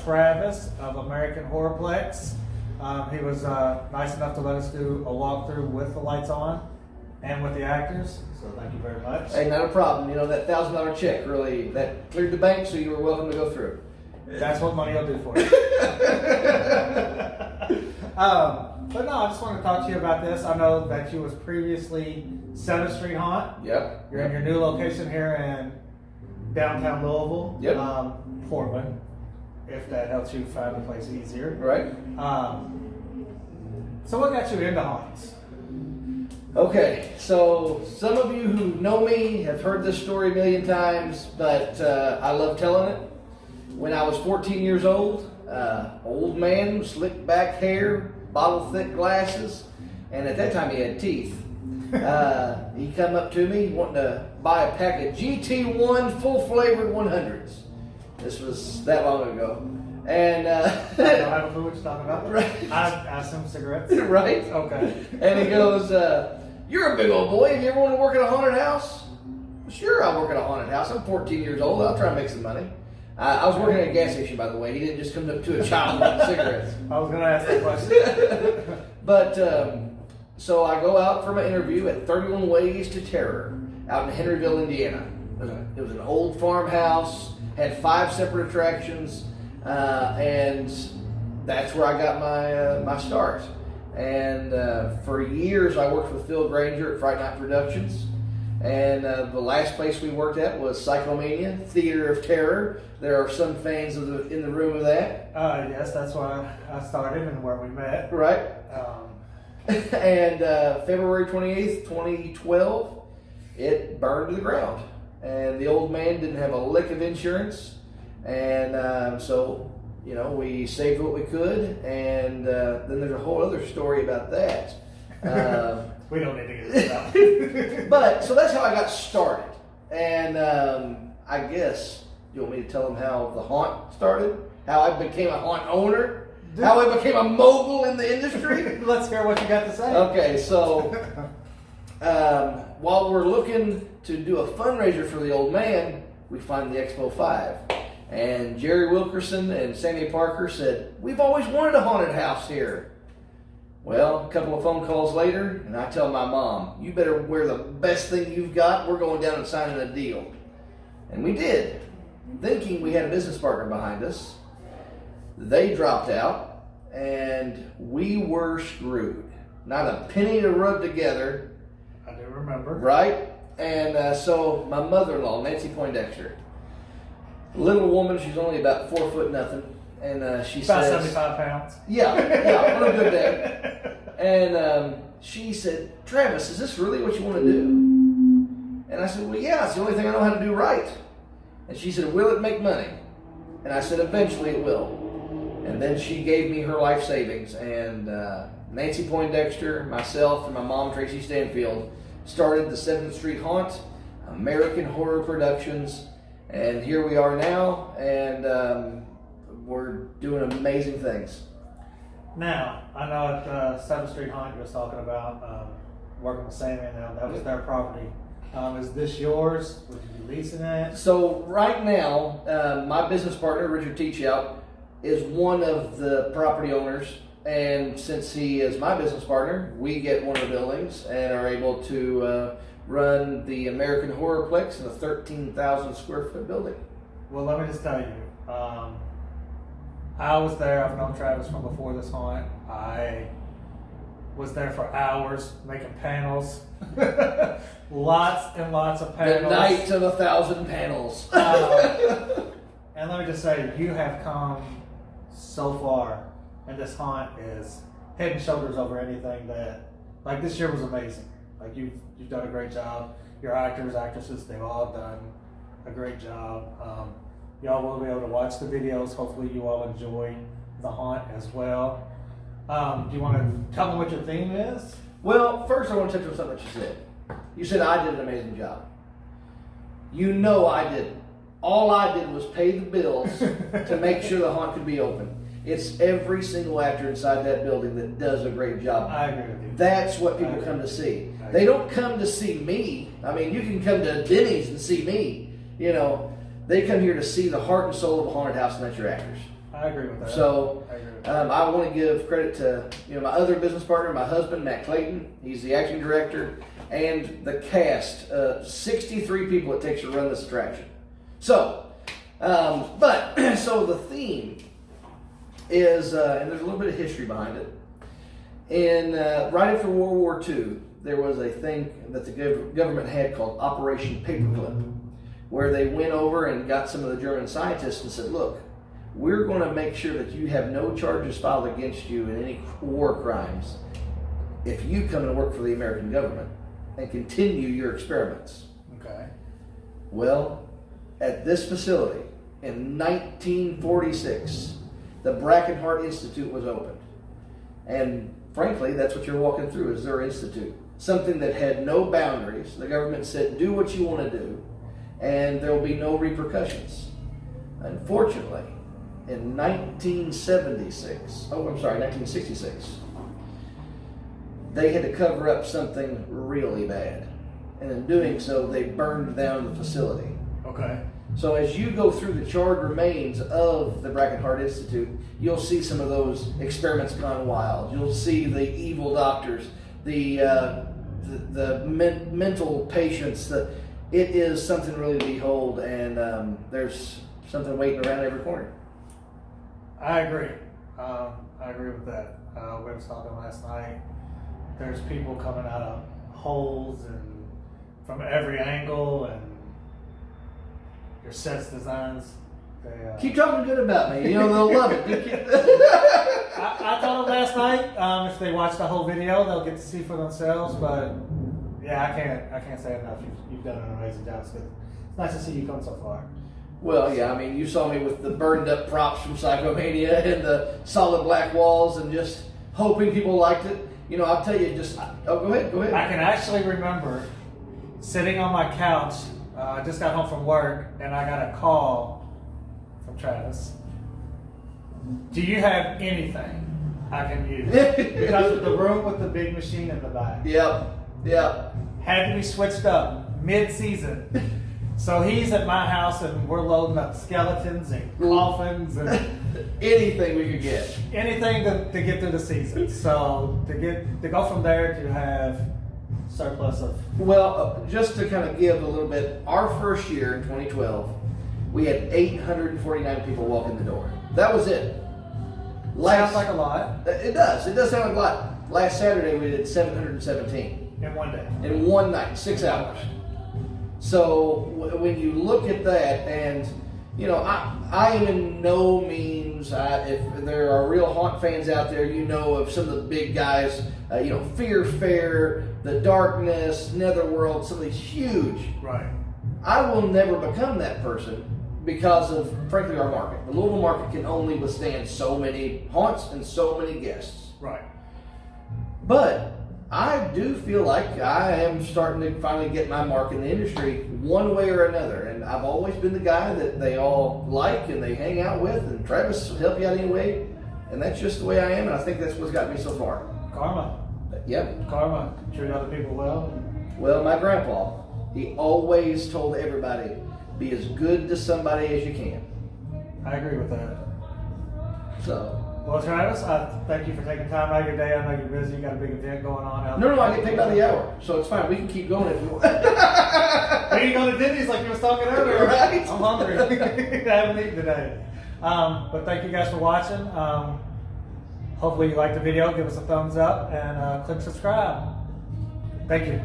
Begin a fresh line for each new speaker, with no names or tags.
Travis of American Horrorplex. He was nice enough to let us do a walkthrough with the lights on and with the actors. So thank you very much.
Hey, not a problem. You know, that $1,000 check really, that cleared the bank, so you were welcome to go through.
That's what money will do for you. But no, I just want to talk to you about this. I know that you was previously 7th Street Haunt.
Yep.
You're in your new location here in downtown Louisville.
Yep.
Portland, if that helps you find the place easier.
Right.
So what got you into haunts?
Okay, so some of you who know me have heard this story a million times, but I love telling it. When I was 14 years old, old man, slick back hair, bottle thick glasses, and at that time he had teeth. He come up to me wanting to buy a pack of GT1 full flavored 100s. This was that long ago. And
I don't have a clue what you're talking about.
Right.
I assume cigarettes.
Right.
Okay.
And he goes, you're a big old boy. Have you ever wanted to work at a haunted house? Sure, I'll work at a haunted house. I'm 14 years old. I'll try and make some money. I was working at a gas station, by the way. He didn't just come up to a child with cigarettes.
I was going to ask that question.
But, so I go out for my interview at 31 Ways to Terror out in Henryville, Indiana. It was an old farmhouse, had 5 separate attractions, and that's where I got my start. And for years I worked with Phil Granger at Fright Night Productions. And the last place we worked at was Psychomania, Theater of Terror. There are some fans in the room of that.
Yes, that's why I started and where we met.
Right. And February 28th, 2012, it burned to the ground. And the old man didn't have a lick of insurance. And so, you know, we saved what we could. And then there's a whole other story about that.
We don't need to get into that.
But, so that's how I got started. And I guess, you want me to tell them how the haunt started? How I became a haunt owner? How I became a mogul in the industry?
Let's hear what you got to say.
Okay, so while we're looking to do a fundraiser for the old man, we find the Expo 5. And Jerry Wilkerson and Sammy Parker said, we've always wanted a haunted house here. Well, a couple of phone calls later, and I tell my mom, you better wear the best thing you've got. We're going down and signing a deal. And we did, thinking we had a business partner behind us. They dropped out, and we were screwed. Not a penny to rub together.
I do remember.
Right? And so my mother-in-law, Nancy Poindexter, little woman, she's only about 4 foot nothing. And she
about
says,
75 pounds.
Yeah, on a good day. And she said, Travis, is this really what you want to do? And I said, well, yeah, it's the only thing I know how to do right. And she said, will it make money? And I said, eventually it will. And then she gave me her life savings. And Nancy Poindexter, myself, and my mom, Tracy Stanfield, started the 7th Street Haunt, American Horror Productions. And here we are now. And we're doing amazing things.
Now, I know at 7th Street Haunt you was talking about working with Sammy, and that was their property. Is this yours? Would you be leasing it?
So right now, my business partner, Richard Teachout, is one of the property owners. And since he is my business partner, we get one of the buildings and are able to run the American Horrorplex in a 13,000 square foot building.
Well, let me just tell you. I was there. I've known Travis from before this haunt. I was there for hours making panels. Lots and lots of panels.
The night of 1,000 panels.
And let me just say, you have come so far, and this haunt is head and shoulders over anything that, like, this year was amazing. Like, you've done a great job. Your actors, actresses, they've all done a great job. Y'all will be able to watch the videos. Hopefully you all enjoy the haunt as well. Do you want to tell them what your theme is?
Well, first I want to touch on something that you said. You said I did an amazing job. You know I didn't. All I did was pay the bills to make sure the haunt could be open. It's every single actor inside that building that does a great job.
I agree with you.
That's what people come to see. They don't come to see me. I mean, you can come to Denny's and see me. You know, they come here to see the heart and soul of a haunted house, and that's your actors.
I agree with that.
So
I agree with that.
I want to give credit to my other business partner, my husband, Matt Clayton. He's the acting director, and the cast, 63 people it takes to run this attraction. So, so the theme is, and there's a little bit of history behind it. Right after World War II, there was a thing that the government had called Operation Paperclip, where they went over and got some of the German scientists and said, look, we're going to make sure that you have no charges filed against you in any war crimes if you come and work for the American government and continue your experiments.
Okay.
Well, at this facility in 1946, the Bracken-hart Institute was opened. And frankly, that's what you're walking through, is their institute. Something that had no boundaries. The government said, do what you want to do, and there will be no repercussions. Unfortunately, in 1966, they had to cover up something really bad. And in doing so, they burned down the facility.
Okay.
So as you go through the charred remains of the Bracken-hart Institute, you'll see some of those experiments gone wild. You'll see the evil doctors, the mental patients. It is something really to behold, and there's something waiting around every corner.
I agree. I agree with that. We were talking last night. There's people coming out of holes and from every angle, and your sets designs.
Keep talking good about me. They'll love it.
I told them last night, if they watch the whole video, they'll get to see for themselves. But yeah, I can't say enough. You've done an amazing job. It's nice to see you come so far.
Well, yeah, I mean, you saw me with the burned up props from Psychomania and the solid black walls and just hoping people liked it. I'll tell you, go ahead.
I can actually remember sitting on my couch. I just got home from work and I got a call from Travis. Do you have anything I can use? Because of the room with the big machine in the back.
Yep.
Had to be switched up mid-season. So he's at my house and we're loading up skeletons and coffins and
anything we could get.
Anything to get through the season. So to go from there to have surplus of.
Well, just to kind of give a little bit, our first year in 2012, we had 849 people walk in the door. That was it.
Sounds like a lot.
It does. It does sound like a lot. Last Saturday we did 717.
In one day.
In one night, 6 hours. So when you look at that, and I am in no means. If there are real haunt fans out there, of some of the big guys. Fear Fair, The Darkness, Netherworld, some of these huge.
Right.
I will never become that person because of, frankly, our market. The Louisville market can only withstand so many haunts and so many guests.
Right.
But I do feel like I am starting to finally get my mark in the industry one way or another. And I've always been the guy that they all like and they hang out with, and Travis will help you out anyway. And that's just the way I am, and I think that's what's got me so far.
Karma.
Yep.
Karma. Treat other people well.
Well, my grandpa, he always told everybody, be as good to somebody as you can.
I agree with that.
So.
Well, Travis, thank you for taking time out of your day. I know you're busy. You got a big event going on out there.
No, I get paid by the hour, so it's fine. We can keep going if you want.
Where you going to Denny's like you was talking earlier?
Right.
I'm hungry. I haven't eaten today. But thank you guys for watching. Hopefully you liked the video. Give us a thumbs up and click subscribe. Thank you.